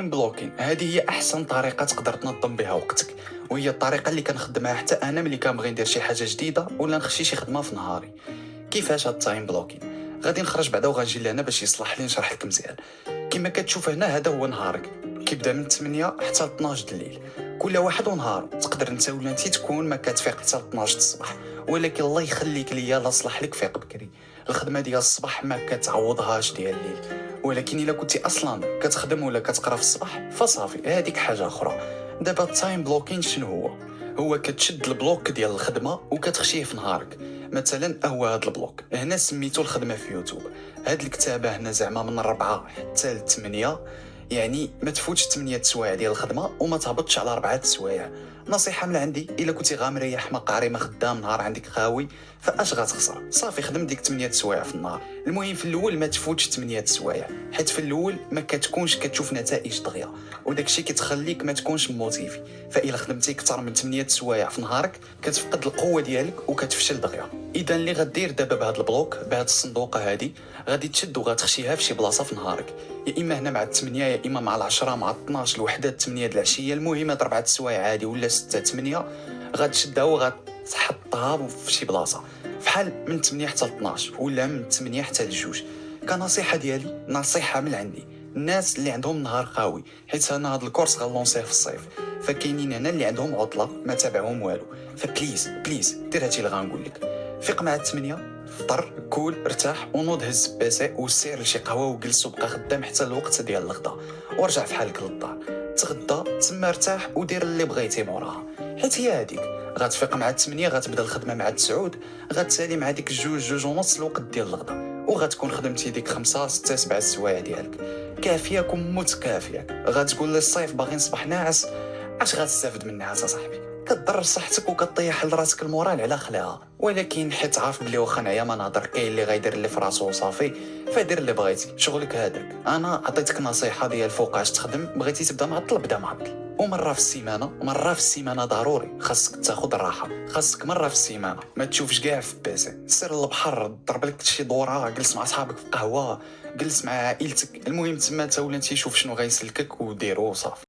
بلوكين هذه هي احسن طريقه تقدر تنظم بها وقتك، وهي الطريقه اللي كنخدمها حتى انا ملي كنبغي ندير شي حاجه جديده ولا نخشي شي خدمه في نهاري. كيفاش هاد التايم بلوكين؟ غادي نخرج بعدا وغنجي لهنا باش يصلح لي نشرح لك مزيان. كما كتشوف هنا هذا هو نهارك، كيبدا من 8 حتى ل 12 د الليل. كل واحد ونهارو، تقدر انت ولا انت تكون ما كتفيق حتى ل 12 الصباح، ولكن الله يخليك ليا لا صلح لك فيق بكري. الخدمه ديال الصباح ما كتعوضهاش ديال الليل، ولكن الا كنتي اصلا كتخدم ولا كتقرا في الصباح فصافي هذيك حاجه اخرى. دابا التايم بلوكين شنو هو كتشد البلوك ديال الخدمه وكتخشيه في نهارك. مثلا هو هذا البلوك هنا سميتو الخدمه في يوتيوب. هاد الكتابه هنا زعما من 4 حتى ل 8، يعني ما تفوتش 8 سوايع ديال الخدمه وما تهبطش على 4 سوايع. نصيحه من عندي، الا كنتي غا مريح ما قاري ما خدام نهار عندك خاوي، فاش غتخسر؟ صافي خدم ديك 8 سوايع في النهار. المهم في الاول ما تفوتش 8 سوايع، حيت في الاول ما كتكونش كتشوف نتائج دغيا، وداك الشيء كتخليك ما تكونش موتيفي. فإلا خدمتي اكثر من 8 سوايع في نهارك كتفقد القوه ديالك وكتفشل دغيا. اذا اللي غدير دابا بهذا البلوك بهذه الصندوقه هذه، غادي تشد وغتخشيها في شي بلاصه في نهارك، يا اما هنا مع 8، يا اما مع 10، مع 12، الوحده 8 د العشيه. المهم هاد 4 سوايع عادي ولا 6 8 غتشدها وغتحطها في شي بلاصه، فحال من 8 حتى ل 12 ولا من 8 حتى ل 2. كنصيحه ديالي، نصيحه من عندي، الناس اللي عندهم نهار خاوي، حيت انا هذا الكورس غنلونسيه في الصيف، فكاينين هنا اللي عندهم عطله ما تابعهم والو، فبليز بليز دير هادشي اللي غنقول لك. فيق مع 8، فطر كول ارتاح ونوض هز البيسي وسير لشي قهوه وجلس وبقى خدام حتى الوقت ديال الغدا، ورجع في حالك للدار تغدى تما ارتاح ودير اللي بغيتي موراها. حيت هي هذيك غتفيق مع 8، غتبدا الخدمه مع 9، غتسالي مع ديك 2 ونص الوقت ديال الغدا، وغتكون خدمتي ديك 5 6 7 سوايع ديالك كافياك ومتكافياك. غتقول لي الصيف باغي نصبح ناعس، اش غتستافد من النعاس صاحبي؟ كضر صحتك وكطيح لراسك المورال على خلاها. ولكن حيت عارف بلي واخا نعيا ما نهضر، كاين اللي غيدير اللي في راسو وصافي، فدير اللي بغيتي، شغلك هذاك. انا عطيتك نصيحه ديال فوقاش تخدم، بغيتي تبدا معطل بدا معطل. ومره في السيمانه، مره في السيمانه ضروري خاصك تاخذ الراحه، خاصك مره في السيمانه ما تشوفش كاع في بيسي، سير للبحر ضرب لك شي دوره، جلس مع صحابك في قهوه، جلس مع عائلتك، المهم تما تا ولا انت شوف شنو غيسلكك وديرو وصافي.